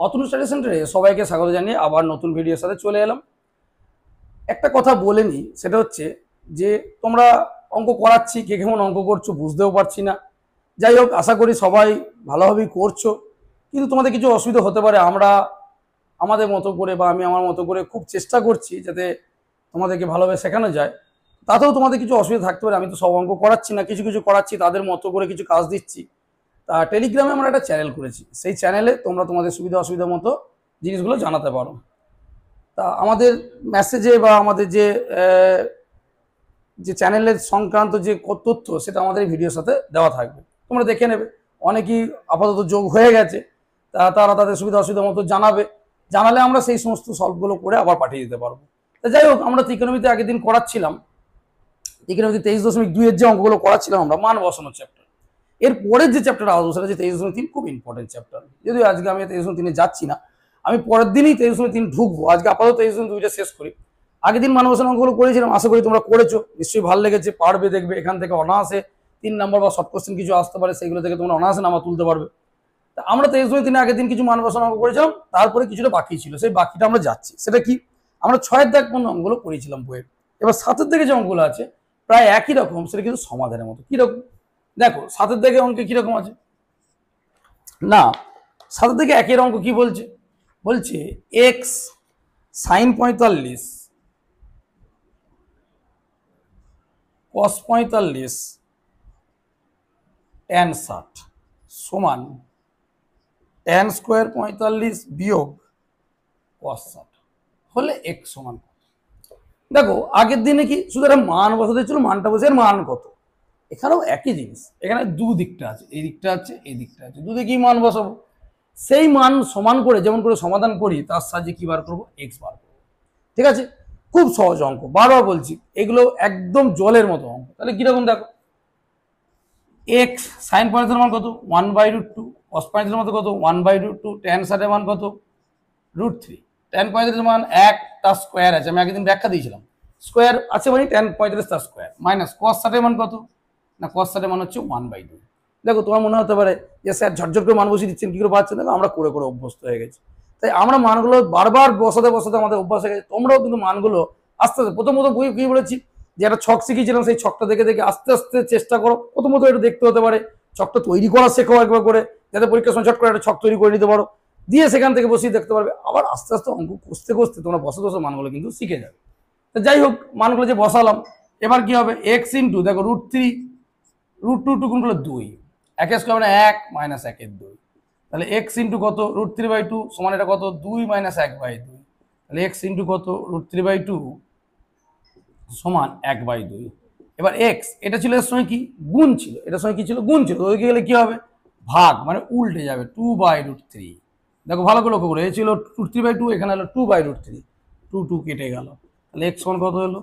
Atanu study সেন্টারে সবাইকে স্বাগত জানিয়ে আবার নতুন ভিডিওর সাথে চলে এলাম। একটা কথা বলে নিই, সেটা হচ্ছে যে তোমরা অঙ্ক করাচ্ছি, কে কেমন অঙ্ক করছো বুঝতেও পারছি না। যাই হোক, আশা করি সবাই ভালোভাবেই করছো, কিন্তু তোমাদের কিছু অসুবিধা হতে পারে। আমরা আমাদের মতো করে বা আমি আমার মতো করে খুব চেষ্টা করছি যাতে তোমাদেরকে ভালোভাবে শেখানো যায়। তাতেও তোমাদের কিছু অসুবিধা থাকতে পারে। আমি তো সব অঙ্ক করাচ্ছি না, কিছু কিছু করাচ্ছি, তাদের মতো করে কিছু কাজ দিচ্ছি। তা টেলিগ্রামে আমরা একটা চ্যানেল করেছি, সেই চ্যানেলে তোমরা তোমাদের সুবিধা অসুবিধা মতো জিনিসগুলো জানাতে পারো। তা আমাদের মেসেজে বা আমাদের যে যে চ্যানেলের সংক্রান্ত যে তথ্য, সেটা আমাদের এই ভিডিওর সাথে দেওয়া থাকবে, তোমরা দেখে নেবে। অনেকেই আপাতত যোগ হয়ে গেছে, তারা তাদের সুবিধা অসুবিধা মতো জানালে আমরা সেই সমস্ত সলভগুলো করে আবার পাঠিয়ে দিতে পারবো। তা যাই হোক, আমরা ত্রিকোণমিতি আগের দিন করাচ্ছিলাম, ত্রিকোণমিতি 23.2 যে অঙ্কগুলো করাচ্ছিলাম আমরা মান বসানোর চ্যাপ্টার। এর পরের যে চ্যাপ্টার আসবো সেটা হচ্ছে 23.3, খুব ইম্পর্টেন্ট চ্যাপ্টার। যদিও আজকে আমি 23.3 যাচ্ছি না, আমি পরের দিনই 23.3 ঢুকবো। আজকে আপাতত 23.2টা শেষ করি। আগের দিন মান বসানো অঙ্কগুলো করেছিলাম, আশা করি তোমরা করেছো, নিশ্চয়ই ভালো লেগেছে। পারবে, দেখবে এখান থেকে অনায়াসে 3 নম্বর বা শর্ট কোশ্চেন কিছু আসতে পারে, সেইগুলো থেকে তোমরা অনায়াসে নাম্বার তুলতে পারবে। তা আমরা 23.3 আগের দিন কিছু মান বসানো অঙ্ক করেছিলাম, তারপরে কিছুটা বাকি ছিল, সেই বাকিটা আমরা যাচ্ছি। সেটা কি, আমরা 6-এর দাগ পর্যন্ত অঙ্কগুলো করেছিলাম বইয়ের। এবার 7-এর দিকে যে অঙ্কগুলো আছে প্রায় একই রকম, সেটা কিন্তু সমাধানের মতো। কিরকম দেখো, 7-এর দিকে অঙ্কে কিরকম আছে না, 7-এর দিকে একের অঙ্ক কি বলছে, বলছে এক্স সাইন 45 কস 45 ট্যান 60 সমান ট্যান স্কোয়ার 45 বিয়োগ কস 60 হলে এক্স সমান। দেখো আগের দিনে কি শুধু একটা মান বসাতে ছিল, মানটা বসে এর মান কত। এখানেও একই জিনিস, এখানে দু দিকটা আছে, এই দিকটা আছে এই দিকটা আছে, দুদিকেই মান বসাবো। সেই মান সমান করে যেমন করে সমাধান করি, তার সাহায্যে কি বার করবো, এক্স বার করবো। ঠিক আছে, খুব সহজ অঙ্ক, বারবার বলছি, এগুলো একদম জলের মতো অঙ্ক। তাহলে কিরকম দেখো, এক্স সাইন 45 মান কত 1/√2, কস 45 মান কত 1/√2, ট্যান 60 মান কত √3। ট্যান 45 মান 1, তার স্কোয়ার আছে, আমি আগের ব্যাখ্যা দিয়েছিলাম, স্কোয়ার আছে মানে ট্যান 45 তার স্কোয়ার, মাইনাস কস 60 মান কত না, কস 60 মান হচ্ছে 1/2। দেখো তোমার মনে হতে পারে যে স্যার ঝরঝর করে মান বসিয়ে দিচ্ছেন, কি করে পাচ্ছেন। দেখো আমরা করে করে অভ্যস্ত হয়ে গেছি, তাই আমরা মানগুলো বারবার বসাতে বসাতে আমাদের অভ্যাস হয়ে গেছে। তোমরাও কিন্তু মানগুলো আস্তে আস্তে, প্রথমত বই কি বলেছি যে একটা ছক শিখিয়েছিলাম, সেই ছকটা দেখে দেখে আস্তে আস্তে চেষ্টা করো। প্রথমত একটু দেখতে হতে পারে, ছকটা তৈরি করা শেখো একবার করে, যাতে পরীক্ষার সময় ছট করে একটা ছক তৈরি করে নিতে পারো, দিয়ে সেখান থেকে বসিয়ে দেখতে পারবে। আবার আস্তে আস্তে অঙ্ক কষতে কষতে তোমরা বসে বসে মানগুলো কিন্তু শিখে যাবে। তো যাই হোক, মানগুলো যে বসালাম, এবার কি হবে, এক্স ইন্টু দেখো √3, √2 টু গুণ করলে 2, একের স্কোয়ার মানে 1 মাইনাস 1-এর 2, তাহলে এক্স ইন্টু কত √3/2 সমান এটা কত 2 মাইনাস 1/2, তাহলে এক্স ইন্টু কত √3/2 সমান 1/2। এবার এক্স, এটা ছিল এর সঙ্গে কি গুণ ছিল, এটার সঙ্গে কি ছিল গুণ ছিল, ওইদিকে গেলে কি হবে ভাগ, মানে উল্টে যাবে 2/√3। দেখো ভালো করে লক্ষ্য করে, এ ছিল √3/2, এখানে হলো 2/√3, 2 কেটে গেল, তাহলে এক্স সমান কত হলো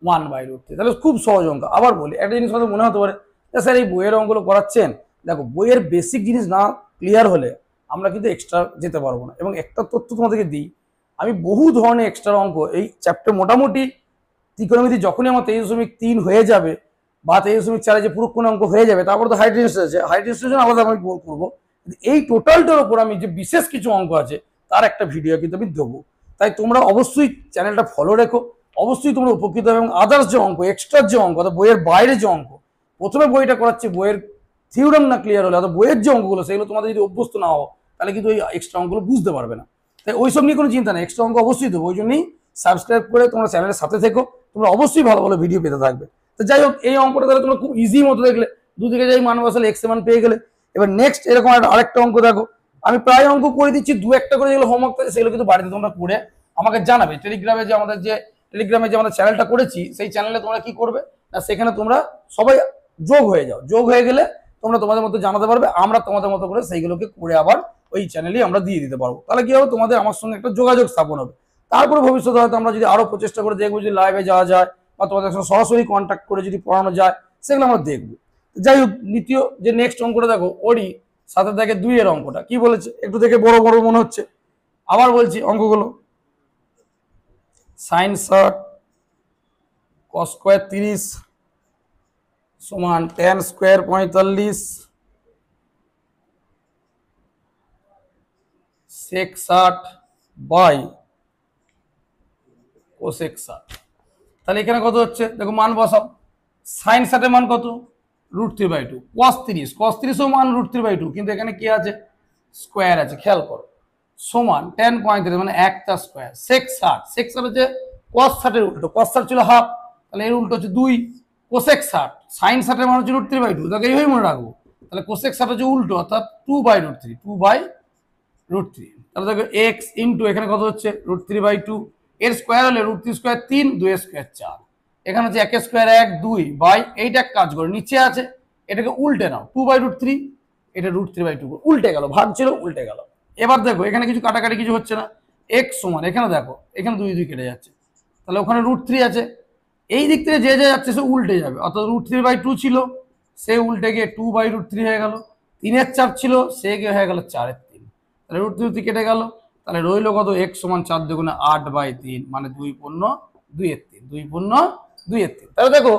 1/√3। তাহলে খুব সহজ অঙ্ক। আবার বলি, একটা জিনিস হয়তো মনে হতে পারে স্যার এই বইয়ের অঙ্কগুলো করাচ্ছেন, দেখো বইয়ের বেসিক জিনিস না ক্লিয়ার হলে আমরা কিন্তু এক্সট্রা যেতে পারবো না। এবং একটা তথ্য তোমাদেরকে দিই, আমি বহু ধরনের এক্সট্রা অঙ্ক এই চ্যাপ্টার, মোটামুটি ত্রিকোণমিতি যখনই আমার 23.3 হয়ে যাবে বা 23.4 যে পুরো কোন অঙ্ক হয়ে যাবে, তারপরে তো হাইট ডিস্টেন্স আছে, হাইট ডিস্টেন্স আলাদা আমি করবো। এই টোটালটার উপর আমি যে বিশেষ কিছু অঙ্ক আছে তার একটা ভিডিও কিন্তু আমি দেবো। তাই তোমরা অবশ্যই চ্যানেলটা ফলো রেখো, অবশ্যই তোমরা উপকৃত হবে। এবং আদার্স যে অঙ্ক, এক্সট্রা যে অঙ্ক, অর্থাৎ বইয়ের বাইরে যে অঙ্ক, প্রথমে বইটা করাচ্ছি, বইয়ের থিওরাম না ক্লিয়ার হলে, অর্থাৎ বইয়ের যে অঙ্কগুলো সেগুলো তোমাদের যদি অভ্যস্ত না হও, তাহলে কিন্তু ওই এক্সট্রা অঙ্কগুলো বুঝতে পারবে না। তাই ওইসব নিয়ে কোনো চিন্তা নেই, এক্সট্রা অঙ্ক অবশ্যই দেবো। ওই জন্যই সাবস্ক্রাইব করে তোমরা চ্যানেলের সাথে থেকো, তোমরা অবশ্যই ভালো ভালো ভিডিও পেতে থাকবে। তো যাই হোক, এই অঙ্কটা তাহলে তোমরা খুব ইজি মতো দেখলে, দুদিকে যাই মান বসালে এক্স এর মান পেয়ে গেলে। এবার নেক্সট এরকম আরেকটা অঙ্ক দেখো, আমি প্রায় অঙ্ক করে দিচ্ছি, দু একটা করে যেগুলো হোমওয়ার্ক থাকে সেগুলো কিন্তু বাড়িতে তোমরা করে আমাকে জানাবে। টেলিগ্রামে যে আমাদের চ্যানেলটা করেছি, সেই চ্যানেলে তোমরা কি করবে না, সেখানে তোমরা সবাই যোগ হয়ে যাও। যোগ হয়ে গেলে তোমরা তোমাদের মতো জানাতে পারবে, আমরা তোমাদের মতো করে সেইগুলোকে করে আবার ওই চ্যানেলেই আমরা দিয়ে দিতে পারবো। তাহলে কি হবে, তোমাদের আমার সঙ্গে একটা যোগাযোগ স্থাপন হবে। তারপরে ভবিষ্যতে হয়তো আমরা যদি আরো প্রচেষ্টা করে দেখবো যদি লাইভে যাওয়া যায় বা তোমাদের সঙ্গে সরাসরি কন্ট্যাক্ট করে যদি পড়ানো যায়, সেগুলো আমরা দেখবো। যাই হোক, দ্বিতীয় যে নেক্সট অঙ্কটা দেখো, ওরই সাথে দেখে 2 এর অঙ্কটা কি বলেছে, একটু দেখে বড় বড় মনে হচ্ছে। আবার বলছি অঙ্কগুলো, সাইন 60 কস স্কোয়ার 30 সমান tan square 45 sec 60 by cosec 60। তাহলে এখানে কত হচ্ছে দেখো, মান বসাও। সাইন 60 মান কত, √3/2। cos 30 ও মান √3/2, কিন্তু এখানে কি আছে, স্কোয়ার আছে, খেয়াল করো। সমান tan 35 মানে 1 তার স্কোয়ার, সেক 60 হচ্ছে cos 60 এর উল্টো, cos 60 ছিল হাফ, তাহলে এর উল্টো হচ্ছে 2। কোসেক 60 সাইন 60 মান হচ্ছে √3/2, তাকে এইভাবে মনে রাখবো। তাহলে কোসেক 60 হচ্ছে উল্টো, অর্থাৎ 2/√3। তাহলে দেখো x ইন্টু এখানে কত হচ্ছে √3/2, এর স্কোয়ার হলে √3 স্কোয়ার 3, 2 এর স্কোয়ার 4, এখানে হচ্ছে 1 স্কোয়ার 1, 2 বাই, এইটা কাজ করে নিচে আছে, এটাকে উল্টে নাও, 2/√3, এটা √3/2 উল্টে গেল, ভাগ ছিল উল্টে গেল। এবার দেখো এখানে কিছু কাটাকাটি কিছু হচ্ছে না, x সমান, এখানে দেখো এখানে 2 2 কেটে যাচ্ছে, তাহলে ওখানে √3 আছে, এই দিক থেকে যে যাচ্ছে সে উল্টে যাবে, অর্থাৎ √3/2 ছিল, সে উল্টে গিয়ে 2/√3 হয়ে গেল। 3-এর 4 ছিল, সে গিয়ে হয়ে গেল 4-এর 3, তাহলে √3 কেটে গেল, তাহলে রইল কত, x সমান 4 দুগুণে 8/3, মানে 2×2-3, 2×2-3। তাহলে দেখো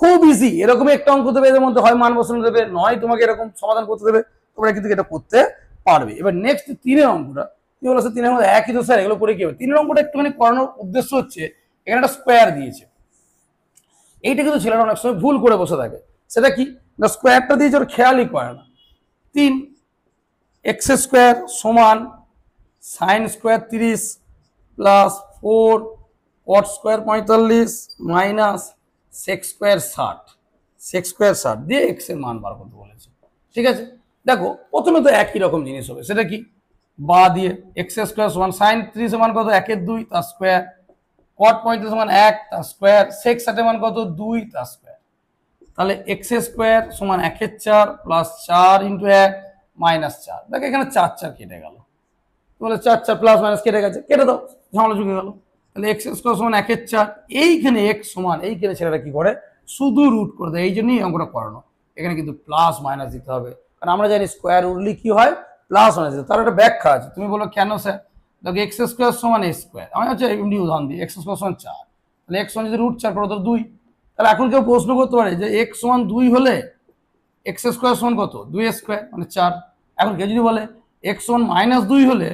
খুব ইজি, এরকমই একটা অঙ্ক দেবে, এর মধ্যে হয় মান বসানো দেবে, নয় তোমাকে এরকম সমাধান করতে দেবে, তোমরা কিন্তু এটা করতে পারবে। এবার নেক্সট 3-এর অঙ্কটা কি বলছে, 3-এর মধ্যে একই তো স্যার, এগুলো করে কি হবে। 3-এর অঙ্কটা একটুখানি করানোর উদ্দেশ্য হচ্ছে, এখানে একটা স্কোয়ার দিয়েছে, এইটা কিন্তু ছেলেরা অনেক সময় ভুল করে বসে থাকে। সেটা কি না, স্কোয়ারটা দিয়েছে ওর খেয়ালই করে না। 3x² সমান sine square 30 plus 4 cot square 45 minus sec square 60 দিয়ে এক্স এর মান বার করতে বলেছে। ঠিক আছে, দেখো প্রথমে তো একই রকম জিনিস হবে, সেটা কি, বা দিয়ে x² সমান সাইন 30 মান কত, 1/2 তার স্কোয়ার, কট 35 সমান 1 তার স্কোয়ার, সেক 60 মান কত, 2 তার স্কোয়ার। তাহলে x² সমান 1/4 প্লাস 4 × 1 মাইনাস 4। দেখো এখানে 4 কেটে গেল, তাহলে 4 প্লাস মাইনাস কেটে গেছে, কেটে দাও, ঝামেলা চুকে গেল। তাহলে x² সমান 1/4, এইখানে x সমান, এইখানে ছেলেটা কি করে, শুধু রুট করে দেয়, এই জন্যই অঙ্কটা করানো। এখানে কিন্তু প্লাস মাইনাস দিতে হবে, কারণ আমরা জানি স্কোয়ার উঠলে কি হয়, প্লাস মাইনাস দিতে। তার একটা ব্যাখ্যা আছে, তুমি বলো কেন স্যার, দেখো x² সমান a², আমি হচ্ছে এমনি উদাহরণ দিই, x² সমান 4, তাহলে x সমান যদি √4 করো তো 2। তাহলে এখন কেউ প্রশ্ন করতে পারে যে x সমান 2 হলে x² সমান কত, 2a² মানে 4। এখন কেউ যদি বলে x সমান -2 হলে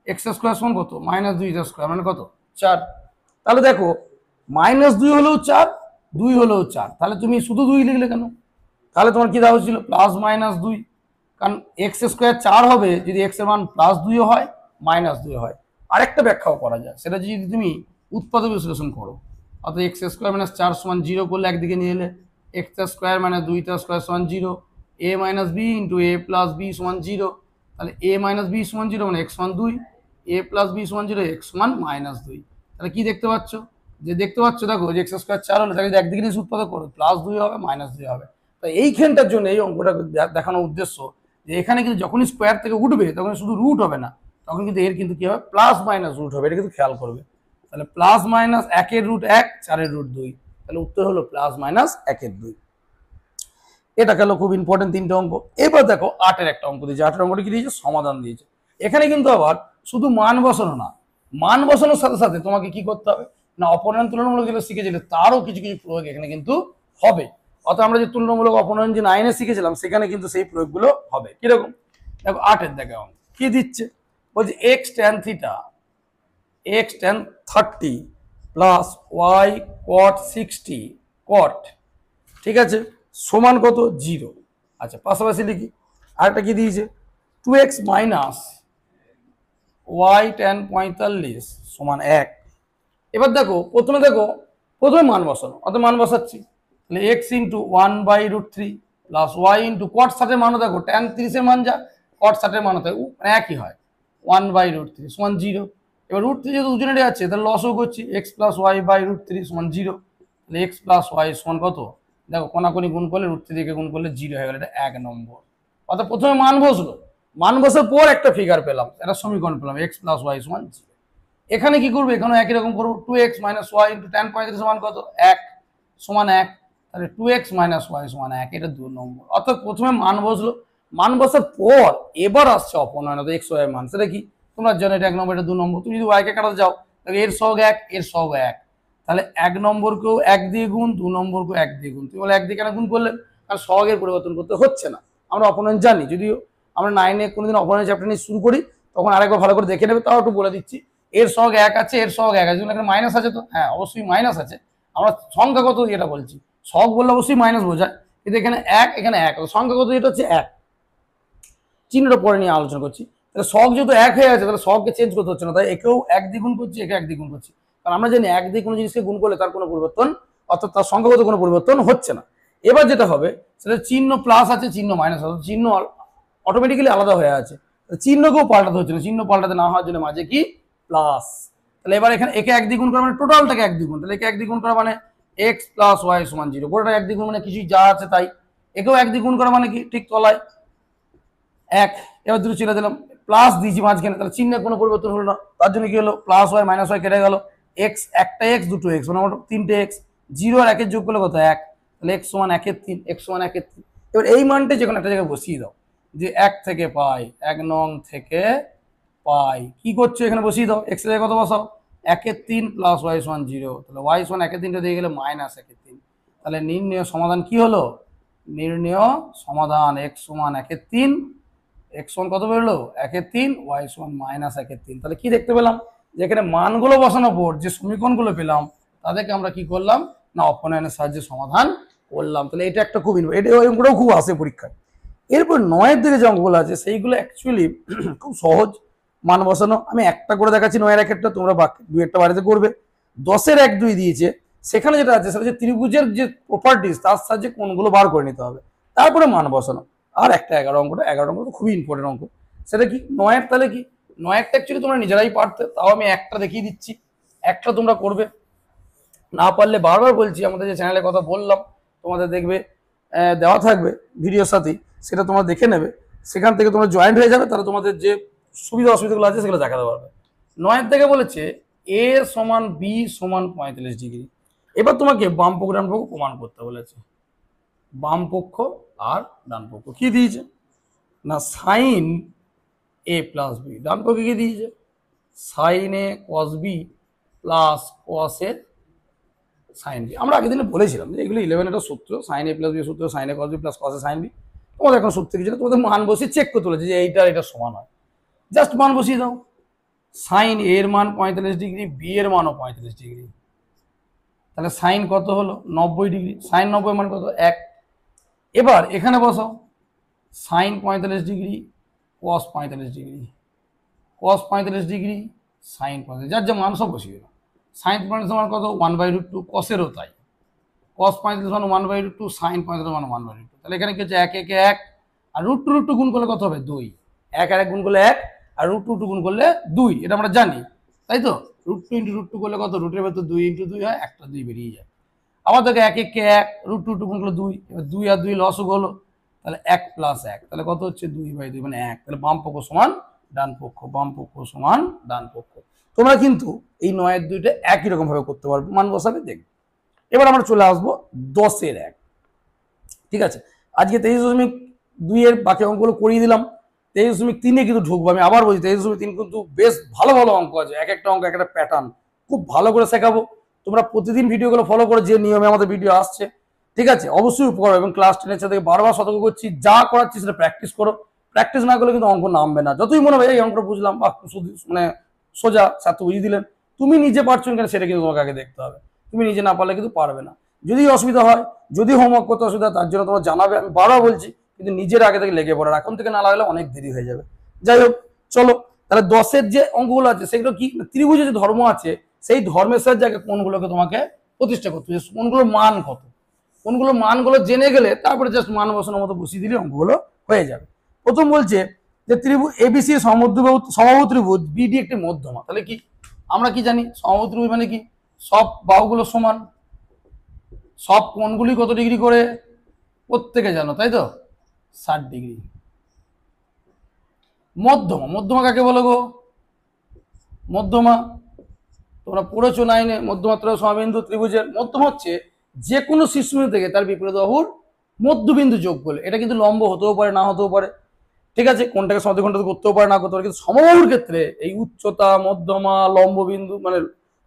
x² সমান কত, -2a² মানে কত, 4। তাহলে দেখো -2 হলেও 4, 2 হলেও 4, তাহলে তুমি শুধু 2 লিখলে কেন, তাহলে তোমার কি দেওয়া হয়েছিল +-2, কারণ x² 4 হবে যদি x এর মান +2 হয়, -2 হয়। আরেকটা ব্যাখ্যাও করা যায়, সেটা যদি তুমি উৎপাদক বিশ্লেষণ করো, অর্থাৎ x² - 4 সমান 0 করলে একদিকে নিয়ে এলে, x² - 2² সমান 0, a - b × a + b সমান 0, তাহলে a - b সমান 0 মানে x সমান 2, a + b সমান 0, x সমান -2। তাহলে কি দেখতে পাচ্ছ, যে দেখতে পাচ্ছ দেখো যে x² 4 হলে তাহলে একদিকে নিয়ে উৎপাদক করো, +2 হবে -2 হবে। তো এইখানটার জন্য এই অঙ্কটা দেখানোর উদ্দেশ্য যে এখানে কিন্তু যখনই স্কোয়ার থেকে উঠবে তখন শুধু রুট হবে না, তখন কিন্তু এর কিন্তু কি হবে, প্লাস মাইনাস রুট হবে, এটা কিন্তু খেয়াল করবে। তাহলে প্লাস মাইনাস 1-এর রুট 1, 4-এর রুট 2, তাহলে উত্তর হলো +-1-এর 2। এটা গেল খুব ইম্পর্টেন্ট 3টে অঙ্ক। এবার দেখো 8-এর একটা অঙ্ক দিয়েছে, 8-এর অঙ্কটা কি দিয়েছে, সমাধান দিয়েছে। এখানে কিন্তু আবার শুধু মান বসানো না, মান বসানোর সাথে সাথে তোমাকে কি করতে হবে না, অপনয়ন তুলনামূলক যেগুলো শিখেছিলে তারও কিছু কিছু প্রয়োগ এখানে কিন্তু হবে। অর্থাৎ আমরা যে তুলনামূলক অপনয়ন যে 9-এ শিখেছিলাম সেখানে কিন্তু সেই প্রয়োগগুলো হবে। কিরকম, দেখো 8-এর দেখো কি দিচ্ছে, বলছে x tan θ, x tan 30 plus y cot 60 cot, ঠিক আছে, সমান কত, 0। আচ্ছা পাশাপাশি লিখি, আরেকটা কি দিয়েছে, 2x - y tan 45 সমান 1। এবার দেখো প্রথমে মান বসানো, অর্থাৎ মান বসাচ্ছি, তাহলে x × 1/√3 প্লাস y × cot 60 এর মানও দেখো tan 30 এর মান যা, cot 60 এর মানও তাই একই হয়, 1/√3 সমান 0। এবার √3 যেহেতু দুজনেরই আছে তাহলে লসও করছি, x + y/√3 সমান 0, তাহলে x + y সমান কত, দেখো কোনাকুনি গুণ করলে √3 থেকে গুণ করলে 0 হয়ে গেল, এটা 1 নম্বর। অর্থাৎ প্রথমে মান বসলো, মান বসার পর একটা ফিগার পেলাম, একটা সমীকরণ পেলাম, x + y সমান 0। এখানে কি করবো, এখানে একই রকম করবো, 2x - y × tan 35 সমান কত, 1 সমান 1, তাহলে 2x - y সমান 1, এটা 2 নম্বর। অর্থাৎ প্রথমে মান বসলো, মান বসার পর এবার আসছে অপনয়ন, x y এর মান, সেটা কি তোমরা জানো, এটা 1 নম্বর, এটা 2 নম্বর। তুমি যদি y কে কাটাতে যাও তাহলে এর সহগ 1, এর সহগ 1, তাহলে 1 নম্বরকেও 1 দিয়ে গুণ, 2 নম্বরকেও 1 দিয়ে গুণ। তুমি বলে 1 দিয়ে কেন গুণ করলে, কারণ সহগের পরিবর্তন করতে হচ্ছে না, আমরা অপনয়ন জানি, যদিও আমরা 9-এ কোনোদিন অপনয়ন চ্যাপ্টার নিয়ে শুরু করি তখন আরেকবার ভালো করে দেখে নেবে, তাও একটু বলে দিচ্ছি। এর সহগ 1 আছে, এর সহগ 1 আছে, এখানে মাইনাস আছে তো, হ্যাঁ অবশ্যই মাইনাস আছে। আমরা সংখ্যাগত এটা বলছি, সহগ বললে অবশ্যই মাইনাস বোঝায়, কিন্তু এখানে 1 এখানে 1, সংখ্যাগত এটা হচ্ছে 1, চিহ্নটা পরে নিয়ে আলোচনা করছি। তাহলে সহগ যেহেতু 1 হয়ে আছে, তাহলে সহগকে চেঞ্জ করতে হচ্ছে না, তাই একেও 1 দিয়ে গুণ করছি, একে 1 দিয়ে গুণ করছি, কারণ আমরা জানি 1 দিয়ে কোনো জিনিসকে গুণ করলে তার কোনো পরিবর্তন, অর্থাৎ তার সংখ্যাগত কোনো পরিবর্তন হচ্ছে না। এবার যেটা হবে সেটা চিহ্ন প্লাস আছে, চিহ্ন মাইনাস আছে, চিহ্ন অটোমেটিক্যালি আলাদা হয়ে আছে, চিহ্নকেও পাল্টাতে হচ্ছে না, চিহ্ন পাল্টাতে না হওয়ার জন্য মাঝে কি প্লাস। তাহলে এবার এখানে একে 1 দিয়ে গুণ করা মানে টোটালটাকে 1 দিয়ে গুণ, তাহলে একে 1 দিয়ে গুণ করা মানে x প্লাস ওয়াই সমান 0, পুরোটা 1 দিয়ে গুণ মানে কিছুই যা আছে তাই। একেও 1 দিয়ে গুণ করা মানে কি ঠিক তলায় 1, এবার দুটো চিহ্ন দিলাম, প্লাস দিয়েছি মাঝখানে, তাহলে চিহ্নের কোনো পরিবর্তন হলো না, তার জন্য কি হলো প্লাস ওয়াই মাইনাস ওয়াই কেটে গেল, এক্স একটা এক্স দুটো এক্স মানে আমার 3টে এক্স, 0 আর 1 এর যোগ করলে কত 1, তাহলে x সমান 1 এর 3, x সমান 1 এর 3। এবার এই মানটা যে কোনো একটা জায়গায় বসিয়ে দাও, যে 1 থেকে পাই, 1 নং থেকে পাই, কি করছো এখানে বসিয়ে দাও, x এর জায়গায় কত বসাও 1 এর 3 প্লাস ওয়াই সমান 0, তাহলে ওয়াই সমান 1 এর 3টা দিয়ে গেলে মাইনাস 1 এর 3, তাহলে নির্ণেয় সমাধান কি হলো, নির্ণেয় সমাধান x সমান 1 এর 3, x সমান কত বেরোলো 1 এর 3, y সমান মাইনাস 1 এর 3। তাহলে কি দেখতে পেলাম, যে এখানে মানগুলো বসানোর পর যে সমীকরণগুলো পেলাম তাদেরকে আমরা কি করলাম না অপনয়নের সাহায্যে সমাধান করলাম। তাহলে এটা একটা খুব এটা অঙ্কটাও খুব আসে পরীক্ষায়। এরপর 9 এর দিকে যে অঙ্কগুলো আছে সেইগুলো অ্যাকচুয়ালি খুব সহজ, মান বসানো। আমি একটা করে দেখাচ্ছি 9 এর 1-এরটা, তোমরা বাকি 2-1টা বাড়িতে করবে। 10 এর 1 2 দিয়েছে, সেখানে যেটা আছে সেটা হচ্ছে ত্রিভুজের যে প্রপার্টিস তার সাহায্যে কোণগুলো বার করে নিতে হবে, তারপরে মান বসানো। আর একটা 11 অঙ্কটা, 11 অঙ্ক তো খুবই ইম্পর্টেন্ট অঙ্ক, সেটা কি 9 এর, তাহলে কি 9 এরটা অ্যাকচুয়ালি তোমরা নিজেরাই পারতে, তাও আমি একটা দেখিয়ে দিচ্ছি, একটা তোমরা করবে, না পারলে বারবার বলছি আমাদের যে চ্যানেলের কথা বললাম তোমাদের দেখবে দেওয়া থাকবে ভিডিওর সাথেই, সেটা তোমরা দেখে নেবে, সেখান থেকে তোমরা জয়েন্ট হয়ে যাবে, তাহলে তোমাদের যে সুবিধা অসুবিধাগুলো আছে সেগুলো দেখাতে পারবে। 9 থেকে বলেছে a সমান b সমান 45 ডিগ্রি। এবার তোমাকে বাম পক্ষ ডান পক্ষ প্রমাণ করতে বলেছে, বাম পক্ষ আর ডান পক্ষ কি দিয়েছে না সাইন a প্লাস বি, ডান পক্ষে কি দিয়েছে সাইন এ কস বি প্লাস কস এ সাইন বি। আমরা আগের দিনে বলেছিলাম যে এগুলো 11 সূত্র, সাইন এ প্লাস বি সূত্র, সাইন এ কস বি প্লাস কস এ সাইন বি। তোমাদের এখন সূত্র কিছু তোমাদের মান বসিয়ে চেক করতে বলেছে যে এইটা এটা সমান হয়, জাস্ট মান বসিয়ে দাও। সাইন এর মান 45 ডিগ্রি, বি এর মানও 45 ডিগ্রি, তাহলে সাইন কত হলো 90 ডিগ্রি, সাইন 90 মান কত 1। এবার এখানে বসাও সাইন 45 ডিগ্রি কস 45 ডিগ্রি, কস 45 ডিগ্রি সাইন 45, যার যা মান সব বসিয়ে দাও। সাইন 45 মান কত 1/√2, কসেরও তাই, কস 45 মান 1/√2, সাইন 45 মান 1/√2। তাহলে এখানে কি হচ্ছে 1 1 1 আর √2 গুণ করলে কত হবে 2, 1 আর 1 গুণ করলে 1 আর √2 গুণ করলে 2, এটা আমরা জানি তাই তো। √2 × √2 করলে কত, রুটের ভেতর 2 × 2 হয়, একটা 2 বেরিয়ে যায়। আবার দেখো 1 1 1 √2 গুণ করলে 2, এবার 2 আর 2 লসও হলো, তাহলে 1 + 1, তাহলে কত হচ্ছে 2/2 মানে 1। তাহলে বাম পক্ষ সমান ডান পক্ষ, বাম পক্ষ সমান ডান পক্ষ। তোমরা কিন্তু এই 9 এর 2টা একই রকম ভাবে করতে পারবে, মান বসাবে দেখবে। এবার আমরা চলে আসবো 10 এর 1, ঠিক আছে। আজকে 23.2 এর বাকি অঙ্কগুলো করিয়ে দিলাম, 23.3 কিন্তু ঢুকবো। আমি আবার বলছি 23.3 কিন্তু বেশ ভালো ভালো অঙ্ক আছে, এক একটা অঙ্ক এক একটা প্যাটার্ন, খুব ভালো করে শেখাবো। তোমরা প্রতিদিন ভিডিওগুলো ফলো করে যে নিয়মে আমাদের ভিডিও আসছে, ঠিক আছে, অবশ্যই উপকার হবে। এবং ক্লাস 10-এর সাথে বারবার সতর্ক করছি, যা করাচ্ছি সেটা প্র্যাকটিস করো, প্র্যাকটিস না করলে কিন্তু অঙ্ক নামবে না। যতই মনে হয় এই অঙ্কটা বুঝলাম বা মানে সোজা স্যার তো বুঝিয়ে দিলেন, তুমি নিজে পারছো কেন সেটা কিন্তু তোমাকে আগে দেখতে হবে, তুমি নিজে না পারলে কিন্তু পারবে না। যদি অসুবিধা হয়, যদি হোমওয়ার্ক করতে অসুবিধা, তার জন্য তোমার জানাবে, আমি বারবার বলছি, কিন্তু নিজের আগে থেকে লেগে পড়ার, এখন থেকে না লাগলে অনেক দেরি হয়ে যাবে। যাই হোক চলো, তাহলে 10-এর যে অঙ্কগুলো আছে সেগুলো কি, ত্রিভুজের যে ধর্ম আছে সেই ধর্মের সাহায্যে আগে কোনগুলোকে তোমাকে প্রতিষ্ঠা করতে হবে, কোনগুলোর মান কত, কোনগুলোর মানগুলো জেনে গেলে তারপরে জাস্ট মান বসানোর মতো বসিয়ে দিলে অঙ্কগুলো হয়ে যাবে। প্রথম বলছে যে ত্রিভুজ এবিসি সমবাহু ত্রিভুজ বিডি একটি মধ্যমা। তাহলে কি আমরা কি জানি, সমবাহু ত্রিভুজ মানে কি সব বাহুগুলো সমান, সব কোণগুলি কত ডিগ্রি করে প্রত্যেকে জানো তাই তো 60 ডিগ্রি। মধ্যমা, মধ্যমা কাকে বলো গো, মধ্যমা তোমরা পড়েছো 9-এ, মধ্যমাত্রা সমবিন্দু ত্রিভুজের মধ্যমা হচ্ছে যে কোনো শীর্ষবিন্দু থেকে তার বিপরীত বাহুর মধ্যবিন্দু যোগ করলে। এটা কিন্তু লম্ব হতেও পারে না হতেও পারে, ঠিক আছে, কোনটাকে সমদ্বিখণ্ডিত করতেও পারে না করতে পারে, কিন্তু সমবাহুর ক্ষেত্রে এই উচ্চতা মধ্যমা লম্ব বিন্দু মানে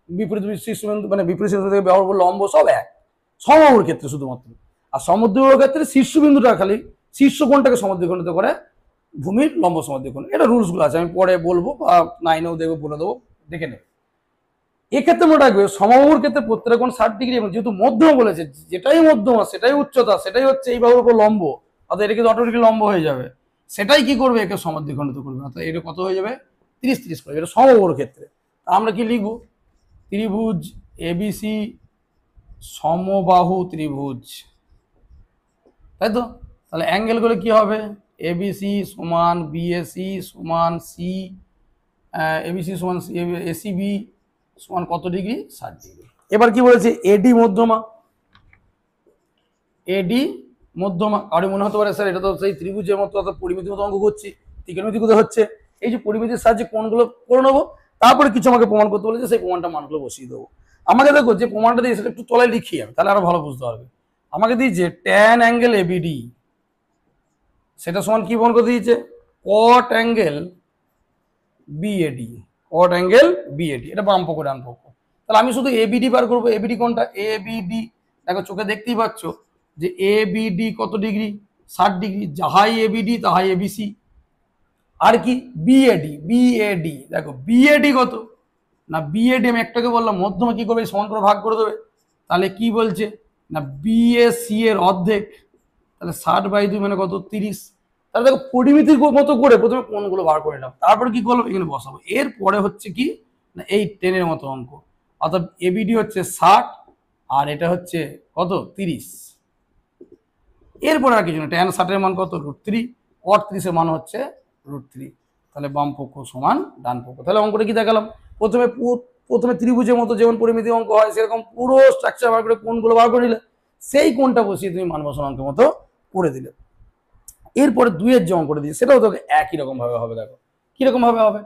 বিপরীত শীর্ষবিন্দু মানে বিপরীত শীর্ষ থেকে ব্যবহার করলে লম্ব সব এক, সমবাহুর ক্ষেত্রে শুধুমাত্র। আর সমদ্বিবাহুর ক্ষেত্রে শীর্ষবিন্দুটা খালি শীর্ষ কোণটাকে সমদ্বিখণ্ডিত করে ভূমির লম্ব সমদ্বিখণ্ড। এটা রুলসগুলো আছে, আমি পরে বলবো বা 9-এও দেখবো, বলে দেবো, দেখে নেবে। এক্ষেত্রে মনে রাখবে সমবাহুর ক্ষেত্রে প্রত্যেক কোণ 60 ডিগ্রি, এবং যেহেতু মধ্যমা বলেছে, যেটাই মধ্যমা সেটাই উচ্চতা, সেটাই হচ্ছে এই বাহুর উপর লম্ব, অর্থাৎ এটা কিন্তু অটোমেটিক লম্ব হয়ে যাবে, সেটাই কি করবে, একে সমদ্বিখণ্ডিত করবে, অর্থাৎ এটা কত হয়ে যাবে, 30-30 করবে, এটা সমবাহুর ক্ষেত্রে। আমরা কি লিখবো, ত্রিভুজ এবিসি সমবাহু ত্রিভুজ, তাই তো। তাহলে অ্যাঙ্গেল করে কি হবে, এবিসি সমান বিএসি সমান সি, এবিসি সমান এসিবি সমান কত ডিগ্রি, 60 ডিগ্রি। এবার কি বলেছে, এডি মধ্যমা, এডি মধ্যমা। আর মনে হতে পারে স্যার এটা তো সেই ত্রিভুজের মতো, অর্থাৎ পরিমিতির মতো অঙ্ক করছি, ত্রিকোণমিতি কোথায় হচ্ছে, এই যে পরিমিতির সাহায্যে কোণগুলো করে নেবো, তারপরে কিছু আমাকে প্রমাণ করতে বলেছে, সেই প্রমাণটা মানগুলো বসিয়ে দেবো। আমাকে দেখো যে প্রমাণটা দিয়ে সেটা একটু তলায় লিখি আমি, তাহলে আরো ভালো বুঝতে পারবে। আমাকে দিয়েছে ট্যান অ্যাঙ্গেল এবিডি, সেটা সমান কি প্রমাণ করে দিয়েছে, কট অ্যাঙ্গেল বিএডি, কট অ্যাঙ্গেল বিএডি, এটা বাম পক্ষ ডান পক্ষ। তাহলে আমি শুধু এবিডি বার করবো, এবিডি কোনটা, এবিডি, দেখো চোখে দেখতেই পাচ্ছ যে এবিডি কত ডিগ্রি, 60 ডিগ্রি, যাহাই এবিডি তাহাই এবিসি। আর কি বিএডি, বিএডি দেখো বিএডি কত না, বিএডি আমি একটাকে বললাম মধ্যমা, কি করবে, সমান করে ভাগ করে দেবে, তাহলে কি বলছে না বিএসি এর অর্ধেক, তাহলে 60/2 মানে কত, 30। তাহলে দেখো পরিমিতির মতো করে প্রথমে কোণগুলো বার করে নিলাম, তারপরে কি করলাম, এখানে বসাবো। এরপরে হচ্ছে কি না এই 10-এর মতো অঙ্ক, অর্থাৎ এবিডি হচ্ছে 60 আর এটা হচ্ছে কত, 30। এরপরে আর কিছু না, tan 60-এর মান কত, √3, cot 30-এর মান হচ্ছে √3। তাহলে বাম পক্ষ সমান ডান পক্ষ। তাহলে অঙ্কটা কি দেখালাম, প্রথমে ত্রিভুজের মতো যেমন পরিমিতি অঙ্ক হয় সেরকম পুরো স্ট্রাকচার বার করে কোণগুলো বার করে নিলে, সেই কোণটা বসিয়ে তুমি মান বসানো অঙ্কের মতো করে দিলে। এরপরে 2-এর যে অঙ্কটা দিয়েছে সেটাও তোকে একই রকম ভাবে হবে, দেখো কিরকম ভাবে হবে,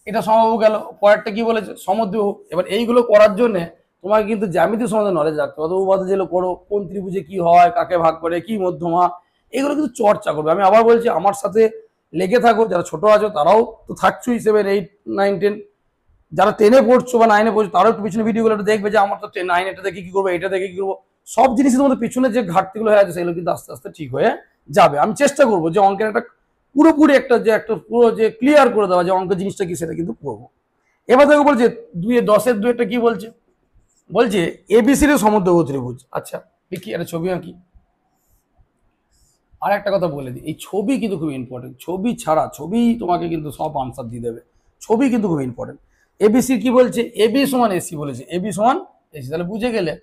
এটা সমবাহু গেল, পরেরটা কি বলেছে, সমদ্বিবাহু। এবার এইগুলো করার জন্য তোমাকে কিন্তু জ্যামিতি সম্বন্ধে নলেজ রাখতে হবে, উপাদান যেগুলো করো, কোন ত্রিভুজে কি হয়, কাকে ভাগ করে, কি মধ্যমা, এগুলো কিন্তু চর্চা করবে। আমি আবার বলছি, আমার সাথে লেগে থাকো, যারা ছোট আছো তারাও তো থাকছোই, 7, 8, 9, 10, যারা 10-এ পড়ছো বা 9-এ পড়ছো তারাও একটু পিছনে ভিডিওগুলো একটু দেখবে, যে আমার তো 9 এটা দেখে কি করবো, এটা দেখে কি করবো, সব জিনিসের মধ্যে পিছনে যে ঘাটতিগুলো হয়ে আছে সেগুলো কিন্তু আস্তে আস্তে ঠিক হয়ে যাবে। আমি চেষ্টা করবো যে অঙ্কের একটা পুরোপুরি একটা পুরো যে ক্লিয়ার করে দেওয়া যে অঙ্কের জিনিসটা কি, সেটা কিন্তু করবো। এবার দেখো বলছে 10-এর 2-একটা কি বলছে, বলছে এবিসির সমদ্বিবাহু ত্রিভুজ। আচ্ছা দেখি একটা ছবি আঁকি। আর একটা কথা বলে দিই, এই ছবি কিন্তু খুব ইম্পর্টেন্ট, ছবি ছাড়া, ছবি তোমাকে কিন্তু সব আনসার দিয়ে দেবে, ছবি কিন্তু খুব ইম্পর্টেন্ট। এবিসি কি বলছে, এবি সমান এসি বলেছে, এবি সমান এসি, তাহলে বুঝে গেলে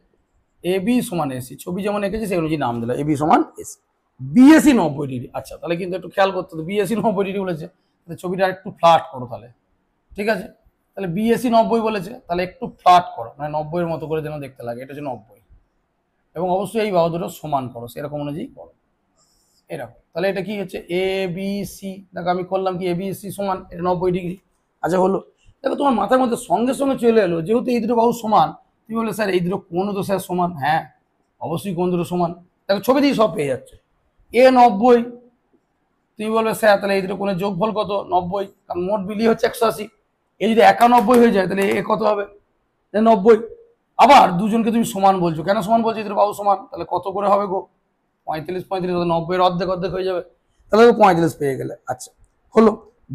এবি সমান এসি, ছবি যেমন এঁকেছে সেই অনুযায়ী নাম দিলাম, এবি সমান এসি। বিএসি 90 ডিগ্রি, আচ্ছা তাহলে কিন্তু একটু খেয়াল করতে হবে, বিএসি 90 ডিগ্রি বলেছে, তাহলে ছবিটা একটু ফ্ল্যাট করো তাহলে, ঠিক আছে। তাহলে বিএসি 90 বলেছে, তাহলে একটু ফ্ল্যাট করো, মানে 90-এর মতো করে যেন দেখতে লাগে, এটা হচ্ছে 90, এবং অবশ্যই এই বাহু দুটো সমান করো, সেরকম অনুযায়ী করো, এরকম। তাহলে এটা কি হচ্ছে এ বি সি, দেখো আমি করলাম কি, এ বি সি সমান, এটা 90 ডিগ্রি। আচ্ছা হলো, দেখো তোমার মাথার মধ্যে সঙ্গে সঙ্গে চলে এলো, যেহেতু এই দুটো বাহু সমান, তুমি বলে স্যার এই দুটো কোণও তো স্যার সমান, হ্যাঁ অবশ্যই কোণ দুটো সমান, দেখো ছবি দিয়ে সব পেয়ে যাচ্ছে। এ 90, তুমি বলবে স্যার তাহলে এই দুটো কোণের যোগফল কত, 90, কারণ মোট বিলি হচ্ছে 180, এই যদি 91 হয়ে যায় তাহলে এ কত হবে, 90। আবার দুজনকে তুমি সমান বলছো, কেন সমান বলছো, এই দুটো বাহু সমান, তাহলে কত করে হবে গো, 35, 90-এর অর্ধেক অর্ধেক হয়ে যাবে, তাহলে 35 পেয়ে গেলে। আচ্ছা হলো,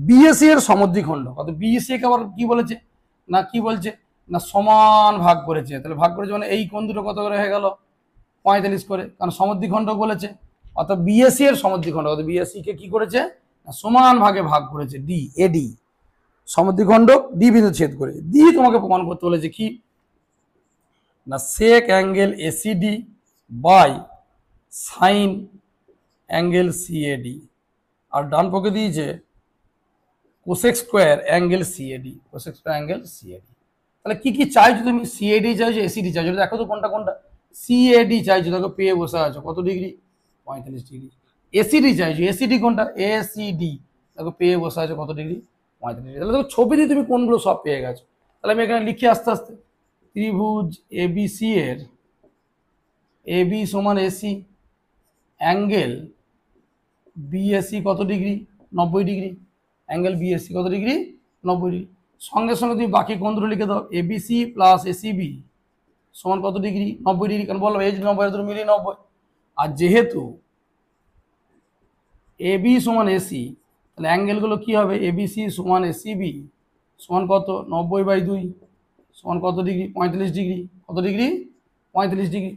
বিএসি এর সমদ্বিখণ্ড, অর্থাৎ বিএসি কে আবার কি বলেছে না, কি বলছে না সমান ভাগ করেছে, তাহলে ভাগ করেছে মানে এই কোণ দুটো কত করে হয়ে গেল, 45 করে, কারণ সমদ্বিখণ্ড বলেছে, অর্থাৎ বিএসি এর সমদ্বিখণ্ড, অর্থাৎ বিএসি কে কি করেছে সমান ভাগে ভাগ করেছে, ডি এডি সমদ্বিখণ্ড ডি বিন্দু ছেদ করে, ডি তোমাকে প্রমাণ করতে বলেছে কি না sec angle ACD by sine angle CAD, আর ডান পক্ষে দিয়েছে cosec square angle CAD, cosec square angle CAD. তাহলে কি কি চাইছো তুমি, সিএডি চাইছো, এসিডি চাইছো, দেখো তো কোনটা কোনটা, সিএডি চাইছো, দেখো পেয়ে বসে আছো কত ডিগ্রি, 45 ডিগ্রি। এসিডি চাইছো, এসিডি কোনটা, এসিডি, দেখো পেয়ে বসে আছো কত ডিগ্রি, 35 ডিগ্রি। তাহলে দেখো ছবি দিয়ে তুমি কোনগুলো সব পেয়ে গেছো। তাহলে আমি এখানে লিখি আস্তে আস্তে, ত্রিভুজ এবিসি এর এবি সমান এসি, অ্যাঙ্গেল বিএসি কত ডিগ্রি, 90 ডিগ্রি, অ্যাঙ্গেল বিএসি কত ডিগ্রি, 90 ডিগ্রি। সঙ্গে সঙ্গে তুমি বাকি কোণ দুটো লিখে দাও, এবিসি প্লাস এসিবি সমান কত ডিগ্রি, 90 ডিগ্রি, কারণ বললাম এই 90 দুটো মিলিয়ে 90। আর যেহেতু এবি সমান এসি, তাহলে অ্যাঙ্গেলগুলো কি হবে, এবিসি সমান এসিবি সমান কত 90/2 সমান কত ডিগ্রি 45 ডিগ্রি, কত ডিগ্রি 45 ডিগ্রি।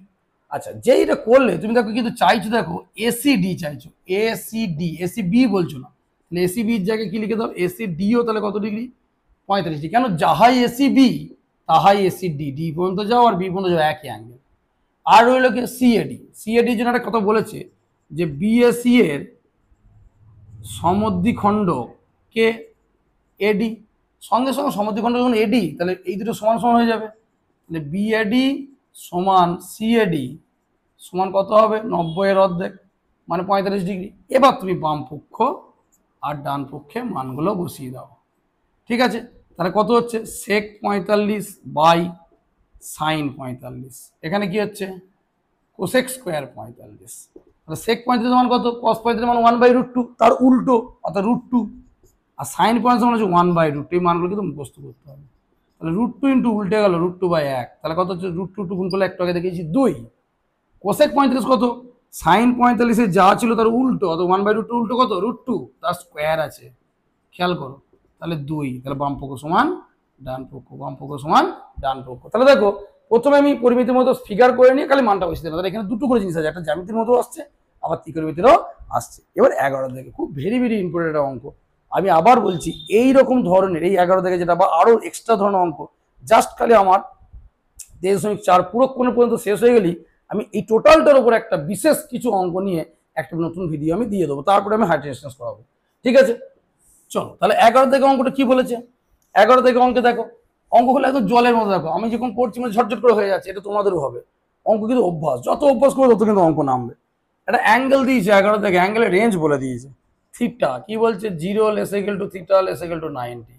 আচ্ছা যেইটা করলে তুমি দেখো কিন্তু চাইছো, দেখো এসিডি চাইছো, এসিডি, এসিবি বলছো না, তাহলে এসিবির জায়গায় কি লিখে দাও এসিডিও, তাহলে কত ডিগ্রি 45 ডিগ্রি। কেন, যাহাই এসিবি তাহাই এসিডি, ডি পর্যন্ত যাও আর বি পর্যন্ত যাও একই অ্যাঙ্গেল। আর রইল কি সিএডি, সিএডির জন্য একটা কথা বলেছে যে বিএসি এর সমদ্বিখণ্ড কে এডি, সঙ্গে সঙ্গে সমদ্বিখণ্ড যখন এডি তাহলে এই দুটো সমান সমান হয়ে যাবে, তাহলে বিএডি সমান সিএডি সমান কত হবে 90 এর অর্ধেক মানে 45 ডিগ্রি। এবার তুমি বাম পক্ষ আর ডান পক্ষে মানগুলো বসিয়ে দাও, ঠিক আছে। তাহলে কত হচ্ছে sec 45 বাই sin 45, এখানে কি হচ্ছে কোসেক স্কোয়ার 45, তাহলে sec 45 মান কত, cos 45 মান 1/√2, তার উল্টো অর্থাৎ √2, আর sin 45 মান হচ্ছে 1/√2। এই মানগুলো কিন্তু মুখস্থ করতে হবে। তাহলে √2 ইন্টু উল্টে গেল √2/1, তাহলে কত হচ্ছে √2 গুণ করলে একটু আগে দেখেছি 2। কোসেক 45 কত, sin 45 যা ছিল তার উল্টো, অত 1/√2 উল্টো কত √2, তার স্কোয়ার আছে, খেয়াল করো। তাহলে 2, তাহলে বাম পক্ষ সমান ডান পক্ষ, বাম পক্ষ সমান ডান পক্ষ। তাহলে দেখো প্রথমে আমি পরিমিতির মতো ফিগার করে নিয়ে খালি মানটা বসিয়ে দেবো। তাহলে এখানে দুটো করে জিনিস আছে, একটা জ্যামিতির মতো আসছে আবার ত্রিকোণমিতিরও আসছে। এবার 11 থেকে খুব ভেরি ভেরি ইম্পর্টেন্ট একটা অঙ্ক, আমি আবার বলছি এই রকম ধরনের এই 11 থেকে যেটা বা আরো এক্সট্রা ধরনের অঙ্ক জাস্ট খালি আমার 23.4 পুরো কোণ পর্যন্ত শেষ হয়ে গেলেই আমি এই টোটালটার উপর একটা বিশেষ কিছু অঙ্ক নিয়ে একটা নতুন ভিডিও আমি দিয়ে দেবো, তারপরে আমি হাইট রেজিস্ট্যান্স করাবো, ঠিক আছে। চলো তাহলে 11 থেকে অঙ্কটা কি বলেছে, 11 থেকে অঙ্কে দেখো অঙ্কগুলো একদম জলের মতো, দেখো আমি যখন করছি মানে ঝটঝট করে হয়ে যাচ্ছে, এটা তোমাদেরও হবে। অঙ্ক কিন্তু অভ্যাস, যত অভ্যাস করবে তত কিন্তু অঙ্ক নামবে। একটা অ্যাঙ্গেল দিয়েছে 11 থেকে, অ্যাঙ্গেলের রেঞ্জ বলে দিয়েছে থিটা, কি বলছে 0 less equal to theta less equal to 90।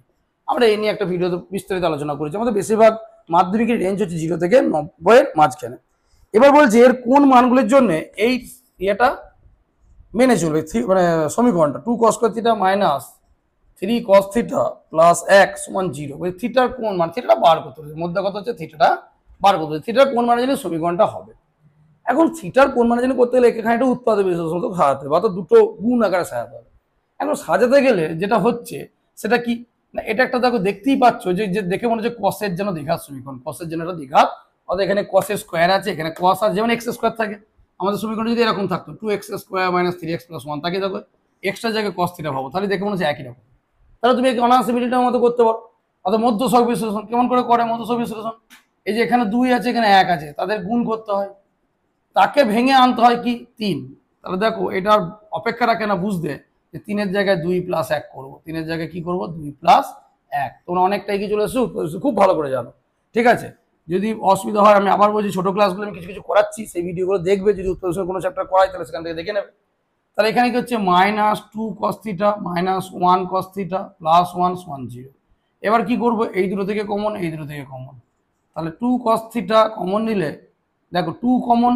আমরা এই নিয়ে একটা ভিডিওতে বিস্তারিত আলোচনা করেছি, আমাদের বেশিরভাগ মাধ্যমিকের রেঞ্জ হচ্ছে 0 থেকে 90 এর মাঝখানে। এবার বলছে এর কোন মানগুলোর জন্য এই এটা মেনে চলবে, মানে সমীকরণটা 2 cos theta minus 3 cos theta plus 1 সমান 0, ওই থিটার কোন মান, থিটাটা বার করতে হবে, মধ্যে কথা হচ্ছে থিটাটা বার করতে হবে, থিটার কোন মানের জন্য সমীকরণটা হবে। এখন থিটার কোন মানের জন্য করতে গেলে এখানে একটা উৎপাদক বিশ্লেষণ সাজাতে হবে, অর্থাৎ দুটো গুণ আকারে সাজাতে হবে। এখন সাজাতে গেলে যেটা হচ্ছে সেটা কি না, এটা একটা দেখো দেখতেই পাচ্ছ যে দেখে মনে হচ্ছে কসের জন্য দ্বিঘাত সমীকরণ, কসের জন্য একটা দ্বিঘাত, অর্থাৎ এখানে কসের স্কোয়ার আছে, এখানে কস আছে, যেমন এক্স স্কোয়ার থাকে। আমাদের সমীকরণ যদি এরকম থাকতো 2x² - 3x + 1, তাকে দেখো এক্সট্রা জায়গায় কস থিটা ভাবো, তাহলে দেখে মনে হচ্ছে একই রকম। তাহলে তুমি অনায়াসে মিডিটার মতো করতে পারো। অর্থাৎ মধ্যসহগ বিশ্লেষণ কেমন করে করে, মধ্যসহগ বিশ্লেষণ এই যে এখানে 2 আছে এখানে 1 আছে, তাদের গুণ করতে হয়, তাকে ভেঙে আনতে হয় কি 3। তাহলে দেখো এটার অপেক্ষা রাখে না বুঝতে যে 3-এর জায়গায় 2 + 1 করবো, 3-এর জায়গায় কি করবো 2 + 1। তোমরা অনেকটাই কি চলে এসো, খুব ভালো করে জানো, ঠিক আছে। যদি অসুবিধা হয় আমি আবার বলছি, ছোট ক্লাসগুলো আমি কিছু কিছু করাচ্ছি, সেই ভিডিওগুলো দেখবে, যদি উত্তর কোনো চ্যাপ্টার করাই তাহলে সেখান থেকে দেখে নেবে। তাহলে এখানে কি হচ্ছে -2 cos theta minus 1 cos theta plus 1 সমান 0। এবার কি করবো, এই দুটো থেকে কমন, এই দুটো থেকে কমন, তাহলে 2 cos থিটা কমন নিলে দেখো 2 কমন,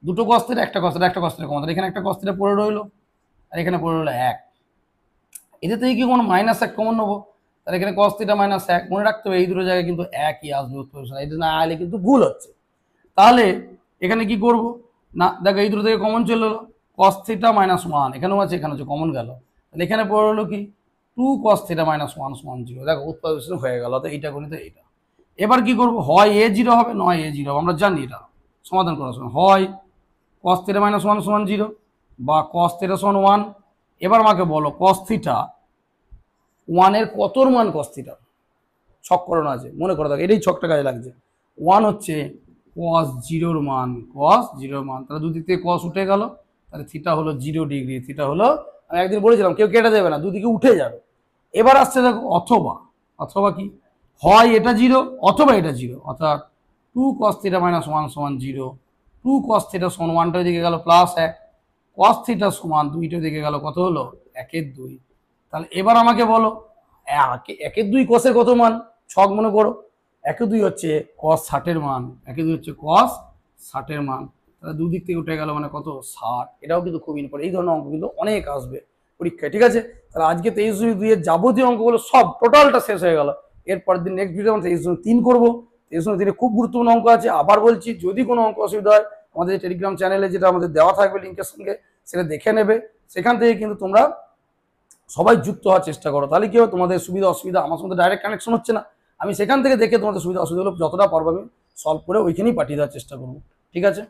দুটো cos থিটা একটা cos থিটা, একটা cos থিটা কমন, তাহলে এখানে একটা cos থিটা পড়ে রইলো আর এখানে পড়ে রইলো 1। এদের থেকে কি কোনো -1 কমন নেবো, তাহলে এখানে cos থিটা -1, মনে রাখতে হবে এই দুটো জায়গায় কিন্তু একই আসবে উত্তর, এটা না আলে কিন্তু ভুল হচ্ছে। তাহলে এখানে কি করব না, দেখো এই দুটো থেকে কমন চলে এলো cos থিটা -1, এখানেও আছে এখানে হচ্ছে কমন গেল, তাহলে এখানে পড়ে হলো কি 2 cos থিটা -1 সমান 0। দেখো উৎপাদক হয়ে গেল, তো এইটা গণিত এইটা। এবার কি করব, হয় a0 হবে নয় a0 হবে, আমরা জানি এটা সমাধান করার সময় হয় cos থিটা -1 সমান 0 বা cos থিটা সমান 1। এবার আমাকে বলো cos থিটা 1 এর কতর মান cos থিটা, ছক করানো আছে মনে করো, দেখো এটাই ছকটা কাজে লাগছে। 1 হচ্ছে cos 0 মান, cos 0 মান, তাহলে দুদিক থেকে cos উঠে গেল, তাহলে থিটা হলো 0 ডিগ্রি, থিটা হলো আমি একদিন বলেছিলাম কেউ কেটে দেবে না, দুদিকে উঠে যাবে। এবার আসছে দেখো অথবা, অথবা কি হয় এটা 0 অথবা এটা 0, অর্থাৎ 2 cos থিটা -1 সমান 0, 2 cos থিটা সমান 1টার দিকে গেল +1, cos থিটা সমান 2টার দিকে গেল কত হলো 1/2। তাহলে এবার আমাকে বলো 1/2 cos এর কত মান, ছক মনে করো 1/2 হচ্ছে cos 60 এর মান, 1/2 হচ্ছে cos 60 এর মান, তাহলে দুদিক থেকে উঠে গেল মানে কত 60। এটাও কিন্তু খুব ইম্পর্টেন্ট, এই ধরনের অঙ্ক কিন্তু অনেক আসবে পরীক্ষায়, ঠিক আছে। তাহলে আজকে 23/2 এর যাবতীয় অঙ্কগুলো সব টোটালটা শেষ হয়ে গেল। এরপর দিন নেক্সট ভিডিও আমরা 23/3 করবো। 23/3 খুব গুরুত্বপূর্ণ অঙ্ক আছে, আবার বলছি যদি কোনো অঙ্ক অসুবিধা হয় আমাদের টেলিগ্রাম চ্যানেলে যেটা আমাদের দেওয়া থাকবে লিঙ্কের সঙ্গে, সেটা দেখে নেবে, সেখান থেকে কিন্তু তোমরা সবাই যুক্ত হওয়ার চেষ্টা করো, তাহলে কি হবে তোমাদের সুবিধা অসুবিধা আমার সঙ্গে ডাইরেক্ট কানেকশন হচ্ছে না, আমি সেখান থেকে দেখে তোমাদের সুবিধা অসুবিধাগুলো যতটা পারবো আমি সলভ করে ওইখানেই পাঠিয়ে দেওয়ার চেষ্টা করবো। ঠিক আছে।